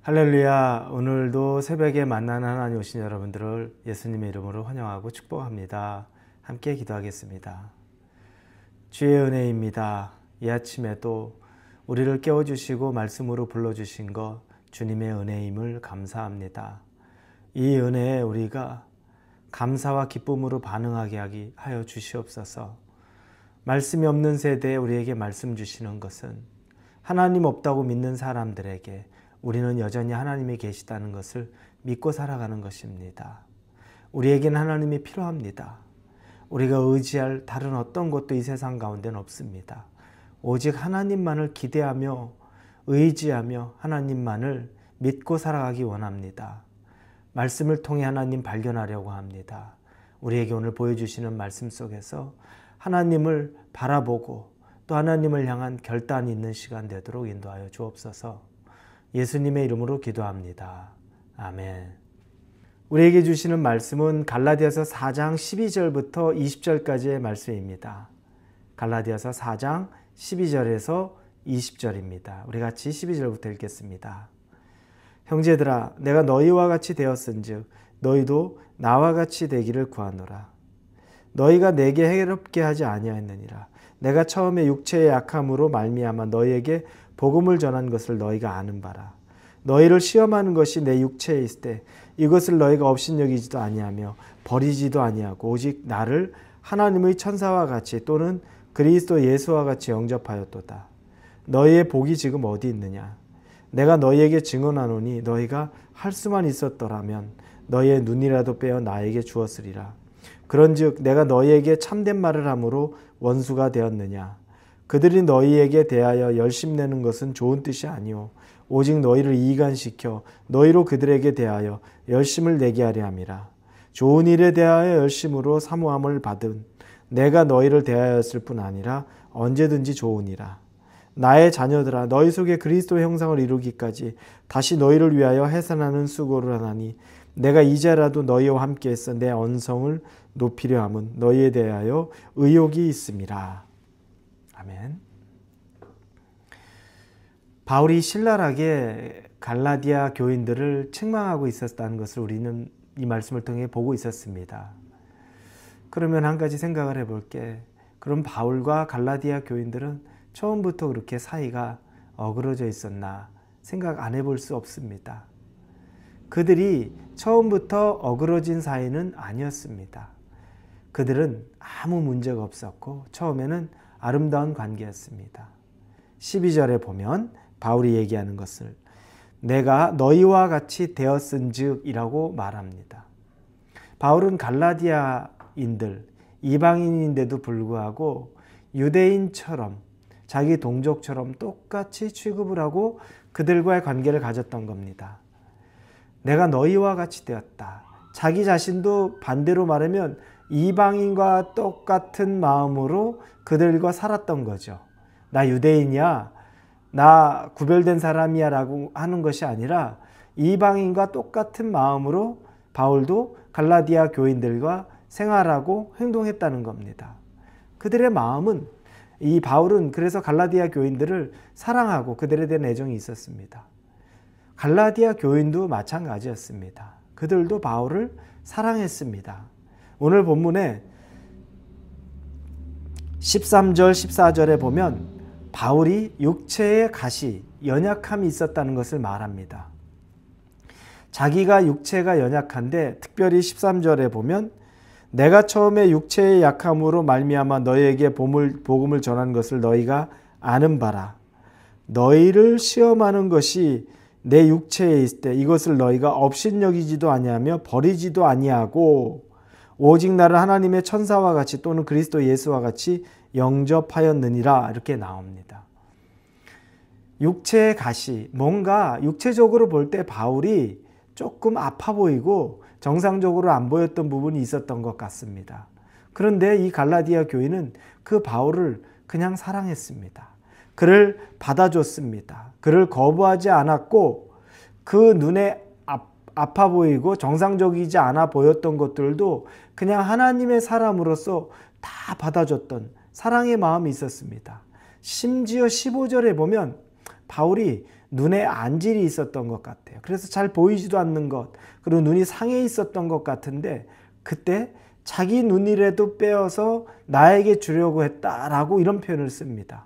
할렐루야. 오늘도 새벽에 만나는 하나님 오신 여러분들을 예수님의 이름으로 환영하고 축복합니다. 함께 기도하겠습니다. 주의 은혜입니다. 이 아침에도 우리를 깨워주시고 말씀으로 불러주신 것 주님의 은혜임을 감사합니다. 이 은혜에 우리가 감사와 기쁨으로 반응하게 하여 주시옵소서. 말씀이 없는 세대에 우리에게 말씀 주시는 것은 하나님 없다고 믿는 사람들에게 우리는 여전히 하나님이 계시다는 것을 믿고 살아가는 것입니다. 우리에겐 하나님이 필요합니다. 우리가 의지할 다른 어떤 것도 이 세상 가운데는 없습니다. 오직 하나님만을 기대하며 의지하며 하나님만을 믿고 살아가기 원합니다. 말씀을 통해 하나님 발견하려고 합니다. 우리에게 오늘 보여주시는 말씀 속에서 하나님을 바라보고 또 하나님을 향한 결단이 있는 시간 되도록 인도하여 주옵소서. 예수님의 이름으로 기도합니다. 아멘. 우리에게 주시는 말씀은 갈라디아서 4장 12절부터 20절까지의 말씀입니다. 갈라디아서 4장 12절에서 20절입니다. 우리 같이 12절부터 읽겠습니다. 형제들아, 내가 너희와 같이 되었은즉 너희도 나와 같이 되기를 구하노라. 너희가 내게 해롭게 하지 아니하였느니라. 내가 처음에 육체의 약함으로 말미암아 너희에게 복음을 전한 것을 너희가 아는 바라. 너희를 시험하는 것이 내 육체에 있을 때 이것을 너희가 업신여기지도 아니하며 버리지도 아니하고 오직 나를 하나님의 천사와 같이 또는 그리스도 예수와 같이 영접하였도다. 너희의 복이 지금 어디 있느냐? 내가 너희에게 증언하노니 너희가 할 수만 있었더라면 너희의 눈이라도 빼어 나에게 주었으리라. 그런즉 내가 너희에게 참된 말을 함으로 원수가 되었느냐? 그들이 너희에게 대하여 열심내는 것은 좋은 뜻이 아니오 오직 너희를 이간시켜 너희로 그들에게 대하여 열심을 내게 하려 함이라. 좋은 일에 대하여 열심으로 사모함을 받은 내가 너희를 대하였을 뿐 아니라 언제든지 좋으니라. 나의 자녀들아, 너희 속에 그리스도 형상을 이루기까지 다시 너희를 위하여 해산하는 수고를 하나니 내가 이제라도 너희와 함께해서 내 언성을 높이려 함은 너희에 대하여 의욕이 있음이라. 아멘. 바울이 신랄하게 갈라디아 교인들을 책망하고 있었다는 것을 우리는 이 말씀을 통해 보고 있었습니다. 그러면 한 가지 생각을 해볼게. 그럼 바울과 갈라디아 교인들은 처음부터 그렇게 사이가 어그러져 있었나 생각 안 해볼 수 없습니다. 그들이 처음부터 어그러진 사이는 아니었습니다. 그들은 아무 문제가 없었고 처음에는 아름다운 관계였습니다. 12절에 보면 바울이 얘기하는 것을 내가 너희와 같이 되었은즉 이라고 말합니다. 바울은 갈라디아인들, 이방인인데도 불구하고 유대인처럼 자기 동족처럼 똑같이 취급을 하고 그들과의 관계를 가졌던 겁니다. 내가 너희와 같이 되었다. 자기 자신도 반대로 말하면 이방인과 똑같은 마음으로 그들과 살았던 거죠. 나 유대인이야, 나 구별된 사람이야 라고 하는 것이 아니라 이방인과 똑같은 마음으로 바울도 갈라디아 교인들과 생활하고 행동했다는 겁니다. 그들의 마음은, 이 바울은 그래서 갈라디아 교인들을 사랑하고 그들에 대한 애정이 있었습니다. 갈라디아 교인도 마찬가지였습니다. 그들도 바울을 사랑했습니다. 오늘 본문에 13절 14절에 보면 바울이 육체의 가시, 연약함이 있었다는 것을 말합니다. 자기가 육체가 연약한데 특별히 13절에 보면 내가 처음에 육체의 약함으로 말미암아 너희에게 복음을 전한 것을 너희가 아는 바라. 너희를 시험하는 것이 내 육체에 있을 때 이것을 너희가 업신여기지도 아니하며 버리지도 아니하고 오직 나를 하나님의 천사와 같이 또는 그리스도 예수와 같이 영접하였느니라 이렇게 나옵니다. 육체의 가시, 뭔가 육체적으로 볼 때 바울이 조금 아파 보이고 정상적으로 안 보였던 부분이 있었던 것 같습니다. 그런데 이 갈라디아 교인은 그 바울을 그냥 사랑했습니다. 그를 받아줬습니다. 그를 거부하지 않았고 그 눈에 아파 보이고 정상적이지 않아 보였던 것들도 그냥 하나님의 사람으로서 다 받아줬던 사랑의 마음이 있었습니다. 심지어 15절에 보면 바울이 눈에 안질이 있었던 것 같아요. 그래서 잘 보이지도 않는 것, 그리고 눈이 상해 있었던 것 같은데 그때 자기 눈이라도 빼어서 나에게 주려고 했다라고 이런 표현을 씁니다.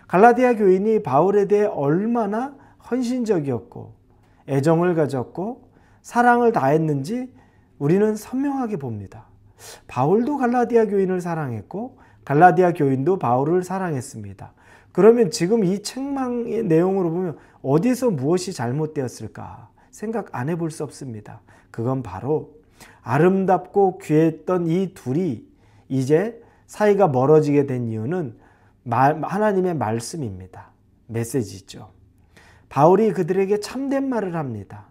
갈라디아 교인이 바울에 대해 얼마나 헌신적이었고 애정을 가졌고 사랑을 다했는지 우리는 선명하게 봅니다. 바울도 갈라디아 교인을 사랑했고 갈라디아 교인도 바울을 사랑했습니다. 그러면 지금 이 책망의 내용으로 보면 어디서 무엇이 잘못되었을까 생각 안 해볼 수 없습니다. 그건 바로 아름답고 귀했던 이 둘이 이제 사이가 멀어지게 된 이유는 하나님의 말씀입니다. 메시지죠. 바울이 그들에게 참된 말을 합니다.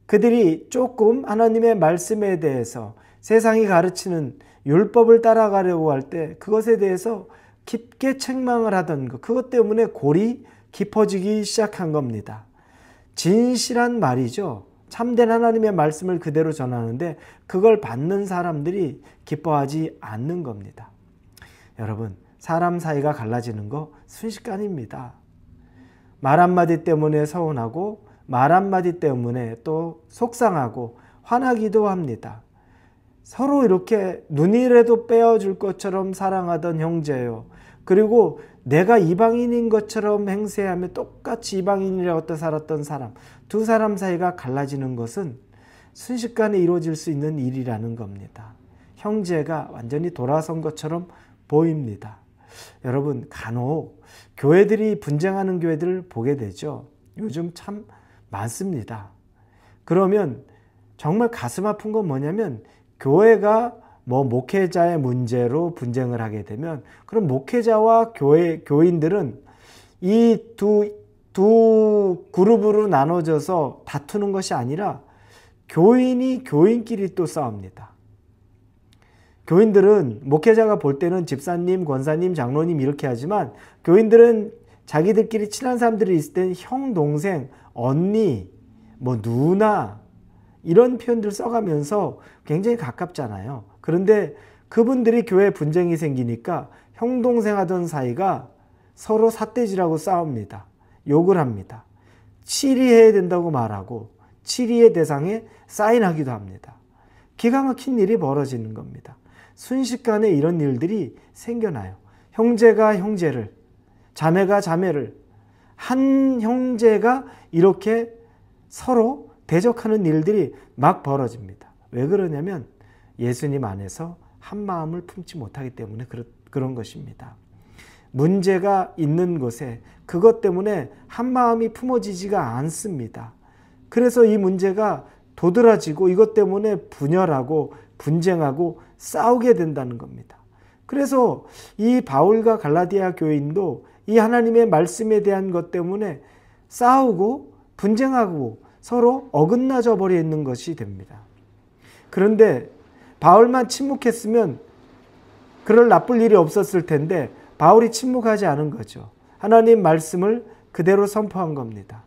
그들이 조금 하나님의 말씀에 대해서 세상이 가르치는 율법을 따라가려고 할 때 그것에 대해서 깊게 책망을 하던 것, 그것 때문에 골이 깊어지기 시작한 겁니다. 진실한 말이죠. 참된 하나님의 말씀을 그대로 전하는데 그걸 받는 사람들이 기뻐하지 않는 겁니다. 여러분, 사람 사이가 갈라지는 거 순식간입니다. 말 한마디 때문에 서운하고 말 한마디 때문에 또 속상하고 화나기도 합니다. 서로 이렇게 눈이라도 빼어줄 것처럼 사랑하던 형제요. 그리고 내가 이방인인 것처럼 행세하며 똑같이 이방인이라고 살았던 사람, 두 사람 사이가 갈라지는 것은 순식간에 이루어질 수 있는 일이라는 겁니다. 형제가 완전히 돌아선 것처럼 보입니다. 여러분, 간혹 교회들이 분쟁하는 교회들을 보게 되죠. 요즘 참 많습니다. 그러면 정말 가슴 아픈 건 뭐냐면 교회가 목회자의 문제로 분쟁을 하게 되면 그럼 목회자와 교인들은 이 두 그룹으로 나눠져서 다투는 것이 아니라 교인이 교인끼리 또 싸웁니다. 교인들은 목회자가 볼 때는 집사님, 권사님, 장로님 이렇게 하지만 교인들은 자기들끼리 친한 사람들이 있을 때는 형, 동생, 언니, 누나 이런 표현들 써가면서 굉장히 가깝잖아요. 그런데 그분들이 교회에 분쟁이 생기니까 형, 동생 하던 사이가 서로 삿대질하고 싸웁니다. 욕을 합니다. 치리해야 된다고 말하고 치리의 대상에 사인하기도 합니다. 기가 막힌 일이 벌어지는 겁니다. 순식간에 이런 일들이 생겨나요. 형제가 형제를, 자매가 자매를, 한 형제가 이렇게 서로 대적하는 일들이 막 벌어집니다. 왜 그러냐면 예수님 안에서 한 마음을 품지 못하기 때문에 그런 것입니다. 문제가 있는 곳에 그것 때문에 한 마음이 품어지지가 않습니다. 그래서 이 문제가 도드라지고 이것 때문에 분열하고 분쟁하고 싸우게 된다는 겁니다. 그래서 이 바울과 갈라디아 교인도 이 하나님의 말씀에 대한 것 때문에 싸우고 분쟁하고 서로 어긋나져 버려 있는 것이 됩니다. 그런데 바울만 침묵했으면 그럴 나쁠 일이 없었을 텐데 바울이 침묵하지 않은 거죠. 하나님 말씀을 그대로 선포한 겁니다.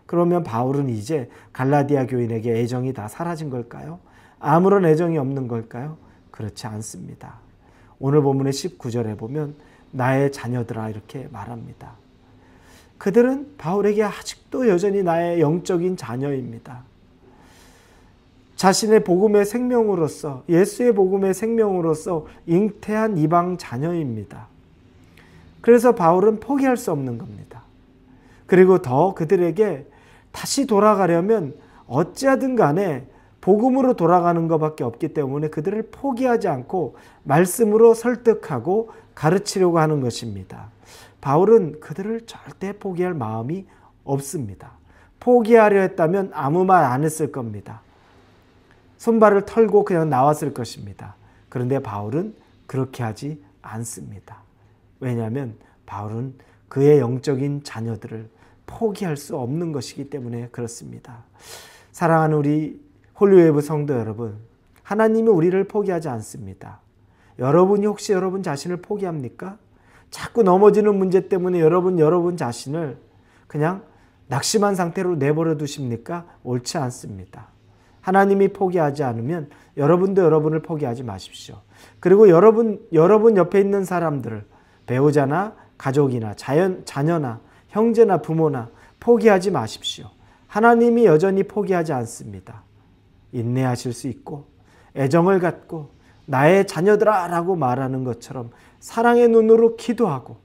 그러면 바울은 이제 갈라디아 교인에게 애정이 다 사라진 걸까요? 아무런 애정이 없는 걸까요? 그렇지 않습니다. 오늘 본문의 19절에 보면 나의 자녀들아 이렇게 말합니다. 그들은 바울에게 아직도 여전히 나의 영적인 자녀입니다. 자신의 복음의 생명으로서 예수의 복음의 생명으로서 잉태한 이방 자녀입니다. 그래서 바울은 포기할 수 없는 겁니다. 그리고 더 그들에게 다시 돌아가려면 어찌하든 간에 복음으로 돌아가는 것밖에 없기 때문에 그들을 포기하지 않고 말씀으로 설득하고 가르치려고 하는 것입니다. 바울은 그들을 절대 포기할 마음이 없습니다. 포기하려 했다면 아무 말 안 했을 겁니다. 손발을 털고 그냥 나왔을 것입니다. 그런데 바울은 그렇게 하지 않습니다. 왜냐하면 바울은 그의 영적인 자녀들을 포기할 수 없는 것이기 때문에 그렇습니다. 사랑하는 우리 홀리웨이브 성도 여러분, 하나님이 우리를 포기하지 않습니다. 여러분이 혹시 여러분 자신을 포기합니까? 자꾸 넘어지는 문제 때문에 여러분 자신을 그냥 낙심한 상태로 내버려 두십니까? 옳지 않습니다. 하나님이 포기하지 않으면 여러분도 여러분을 포기하지 마십시오. 그리고 여러분 옆에 있는 사람들을 배우자나 가족이나 자녀나 형제나 부모나 포기하지 마십시오. 하나님이 여전히 포기하지 않습니다. 인내하실 수 있고 애정을 갖고 나의 자녀들아 라고 말하는 것처럼 사랑의 눈으로 기도하고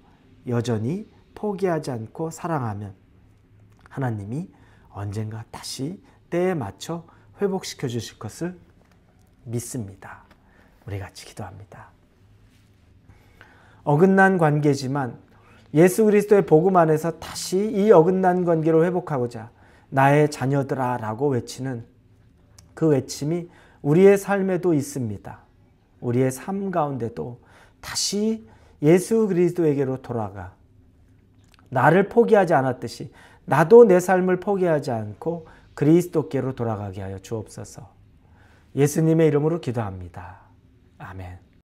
여전히 포기하지 않고 사랑하면 하나님이 언젠가 다시 때에 맞춰 회복시켜 주실 것을 믿습니다. 우리 같이 기도합니다. 어긋난 관계지만 예수 그리스도의 복음 안에서 다시 이 어긋난 관계를 회복하고자 나의 자녀들아 라고 외치는 그 외침이 우리의 삶에도 있습니다. 우리의 삶 가운데도 다시 예수 그리스도에게로 돌아가 나를 포기하지 않았듯이 나도 내 삶을 포기하지 않고 그리스도께로 돌아가게 하여 주옵소서. 예수님의 이름으로 기도합니다. 아멘.